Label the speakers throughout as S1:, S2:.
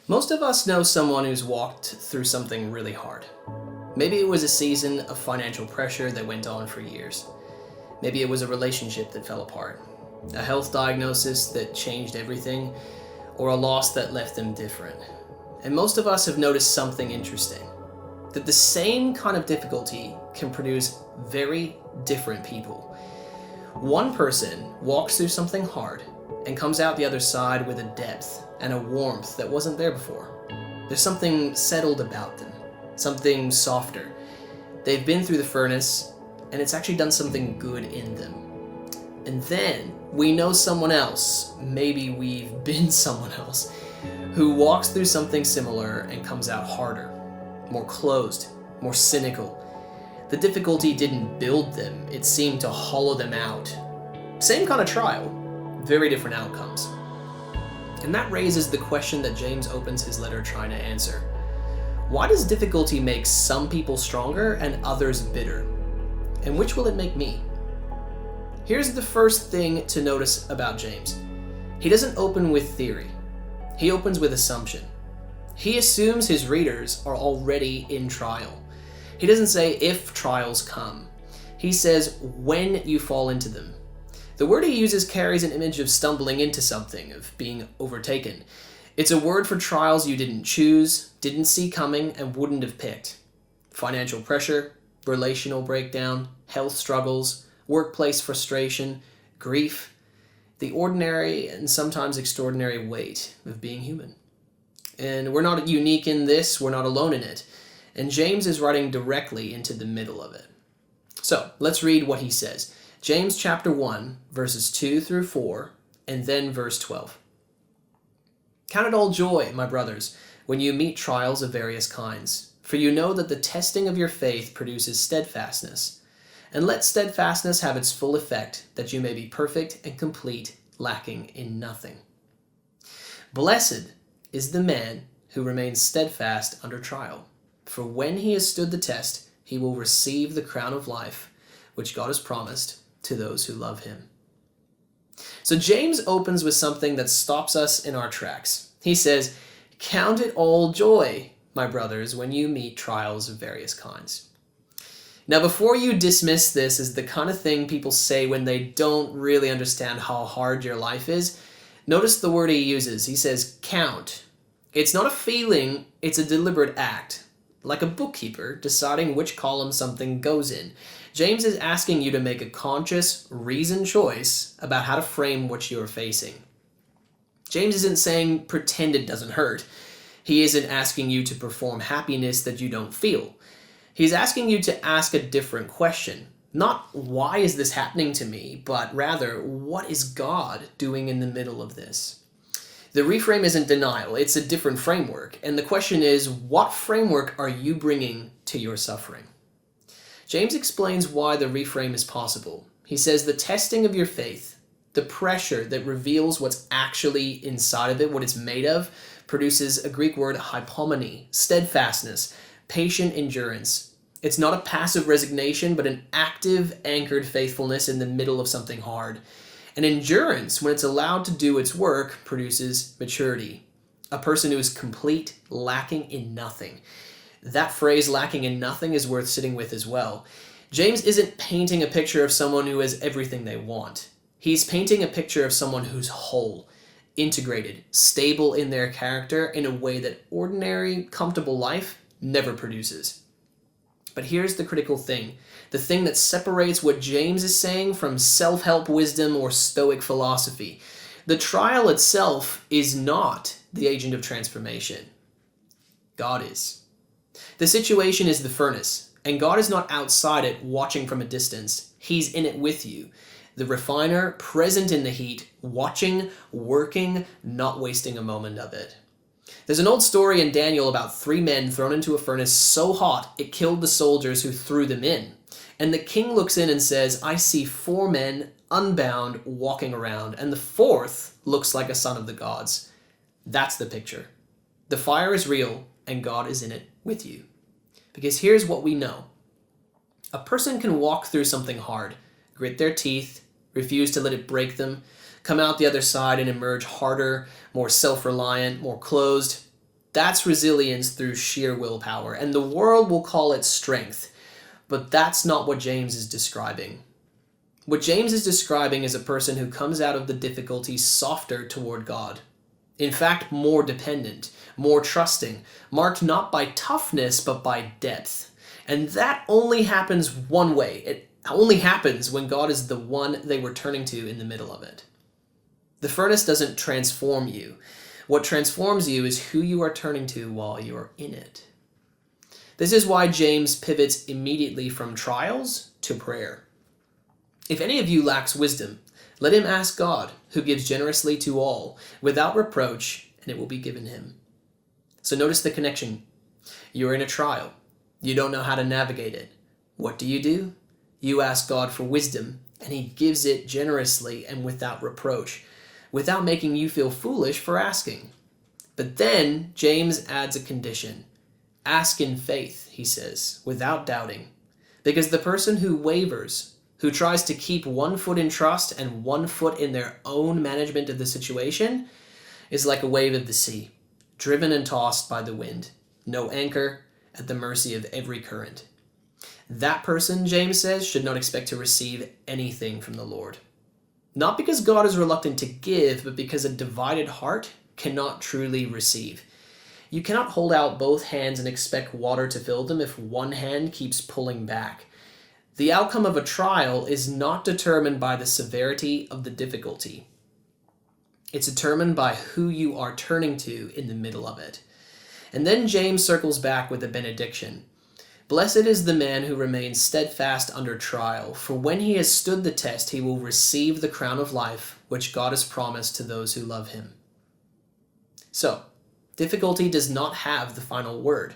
S1: Most of us know someone who's walked through something really hard. Maybe it was a season of financial pressure that went on for years. Maybe it was a relationship that fell apart, a health diagnosis that changed everything, or a loss that left them different. And most of us have noticed something interesting, that the same kind of difficulty can produce very different people. One person walks through something hard and comes out the other side with a depth and a warmth that wasn't there before. There's something settled about them, something softer. They've been through the furnace, and it's actually done something good in them. And then we know someone else, maybe we've been someone else, who walks through something similar and comes out harder, more closed, more cynical. The difficulty didn't build them, it seemed to hollow them out. Same kind of trial, very different outcomes. And that raises the question that James opens his letter trying to answer. Why does difficulty make some people stronger and others bitter? And which will it make me? Here's the first thing to notice about James. He doesn't open with theory. He opens with assumption. He assumes his readers are already in trial. He doesn't say if trials come. He says when you fall into them. The word he uses carries an image of stumbling into something, of being overtaken. It's a word for trials you didn't choose, didn't see coming, and wouldn't have picked. Financial pressure, relational breakdown, health struggles, workplace frustration, grief, the ordinary and sometimes extraordinary weight of being human. And we're not unique in this, we're not alone in it. And James is writing directly into the middle of it. So let's read what he says. James chapter 1, verses 2 through 4, and then verse 12. Count it all joy, my brothers, when you meet trials of various kinds, for you know that the testing of your faith produces steadfastness. And let steadfastness have its full effect, that you may be perfect and complete, lacking in nothing. Blessed is the man who remains steadfast under trial, for when he has stood the test, he will receive the crown of life, which God has promised to those who love him. So James opens with something that stops us in our tracks. He says, count it all joy, my brothers, when you meet trials of various kinds. Now, before you dismiss this as the kind of thing people say when they don't really understand how hard your life is, notice the word he uses. He says, count. It's not a feeling, it's a deliberate act, like a bookkeeper deciding which column something goes in. James is asking you to make a conscious, reasoned choice about how to frame what you are facing. James isn't saying pretend it doesn't hurt. He isn't asking you to perform happiness that you don't feel. He's asking you to ask a different question. Not why is this happening to me, but rather what is God doing in the middle of this? The reframe isn't denial, it's a different framework. And the question is, what framework are you bringing to your suffering? James explains why the reframe is possible. He says the testing of your faith, the pressure that reveals what's actually inside of it, what it's made of, produces a Greek word hupomone, steadfastness, patient endurance. It's not a passive resignation, but an active, anchored faithfulness in the middle of something hard. And endurance, when it's allowed to do its work, produces maturity. A person who is complete, lacking in nothing. That phrase, lacking in nothing, is worth sitting with as well. James isn't painting a picture of someone who has everything they want. He's painting a picture of someone who's whole, integrated, stable in their character in a way that ordinary, comfortable life never produces. But here's the critical thing, the thing that separates what James is saying from self-help wisdom or Stoic philosophy. The trial itself is not the agent of transformation. God is. The situation is the furnace, and God is not outside it watching from a distance. He's in it with you. The refiner, present in the heat, watching, working, not wasting a moment of it. There's an old story in Daniel about 3 men thrown into a furnace so hot it killed the soldiers who threw them in. And the king looks in and says, I see 4 men unbound walking around, and the 4th looks like a son of the gods. That's the picture. The fire is real, and God is in it with you. Because here's what we know. A person can walk through something hard, grit their teeth, refuse to let it break them, come out the other side and emerge harder, more self-reliant, more closed. That's resilience through sheer willpower, and the world will call it strength. But that's not what James is describing. What James is describing is a person who comes out of the difficulty softer toward God. In fact, more dependent, more trusting, marked not by toughness, but by depth. And that only happens one way. It only happens when God is the one they were turning to in the middle of it. The furnace doesn't transform you. What transforms you is who you are turning to while you are in it. This is why James pivots immediately from trials to prayer. If any of you lacks wisdom, let him ask God, who gives generously to all, without reproach, and it will be given him. So notice the connection. You're in a trial. You don't know how to navigate it. What do? You ask God for wisdom, and he gives it generously and without reproach, without making you feel foolish for asking. But then James adds a condition. Ask in faith, he says, without doubting. Because the person who wavers, who tries to keep one foot in trust and one foot in their own management of the situation, is like a wave of the sea, driven and tossed by the wind, no anchor, at the mercy of every current. That person, James says, should not expect to receive anything from the Lord. Not because God is reluctant to give, but because a divided heart cannot truly receive. You cannot hold out both hands and expect water to fill them if one hand keeps pulling back. The outcome of a trial is not determined by the severity of the difficulty. It's determined by who you are turning to in the middle of it. And then James circles back with a benediction. Blessed is the man who remains steadfast under trial, for when he has stood the test, he will receive the crown of life, which God has promised to those who love him. So, difficulty does not have the final word.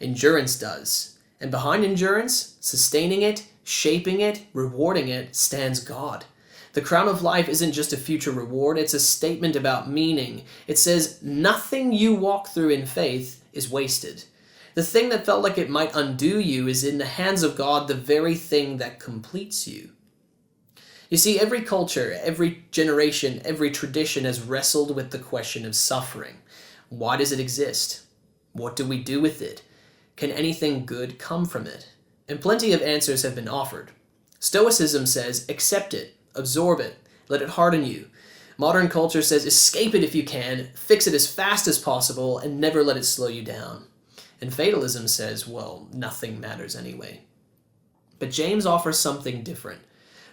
S1: Endurance does. And behind endurance, sustaining it, shaping it, rewarding it, stands God. The crown of life isn't just a future reward, it's a statement about meaning. It says, nothing you walk through in faith is wasted. The thing that felt like it might undo you is in the hands of God, the very thing that completes you. You see, every culture, every generation, every tradition has wrestled with the question of suffering. Why does it exist? What do we do with it? Can anything good come from it? And plenty of answers have been offered. Stoicism says, accept it, absorb it, let it harden you. Modern culture says, escape it if you can, fix it as fast as possible, and never let it slow you down. And fatalism says, well, nothing matters anyway. But James offers something different.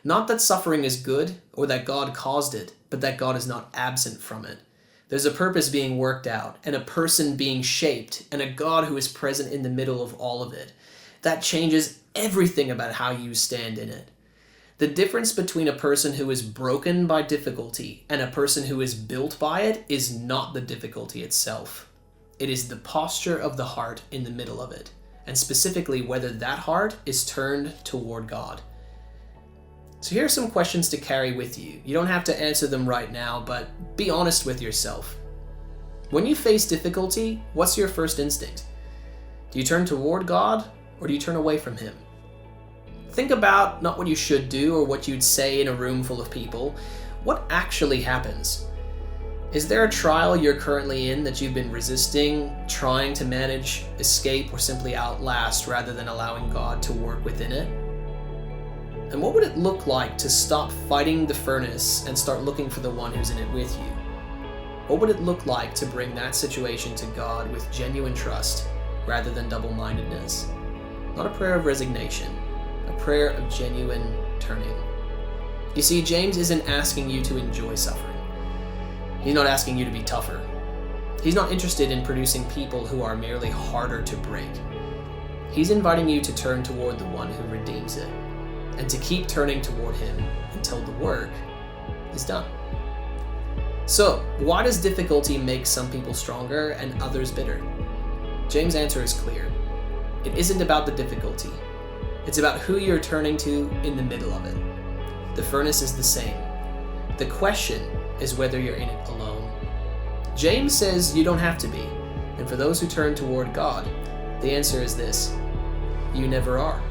S1: Not that suffering is good or that God caused it, but that God is not absent from it. There's a purpose being worked out, and a person being shaped, and a God who is present in the middle of all of it. That changes everything about how you stand in it. The difference between a person who is broken by difficulty and a person who is built by it is not the difficulty itself. It is the posture of the heart in the middle of it, and specifically whether that heart is turned toward God. So here are some questions to carry with you. You don't have to answer them right now, but be honest with yourself. When you face difficulty, what's your first instinct? Do you turn toward God, or do you turn away from him? Think about not what you should do or what you'd say in a room full of people. What actually happens? Is there a trial you're currently in that you've been resisting, trying to manage, escape, or simply outlast rather than allowing God to work within it? And what would it look like to stop fighting the furnace and start looking for the one who's in it with you? What would it look like to bring that situation to God with genuine trust rather than double-mindedness? Not a prayer of resignation, a prayer of genuine turning. You see, James isn't asking you to enjoy suffering. He's not asking you to be tougher. He's not interested in producing people who are merely harder to break. He's inviting you to turn toward the one who redeems it, and to keep turning toward him until the work is done. So, why does difficulty make some people stronger and others bitter? James' answer is clear. It isn't about the difficulty. It's about who you're turning to in the middle of it. The furnace is the same. The question is whether you're in it alone. James says you don't have to be, and for those who turn toward God, the answer is this: you never are.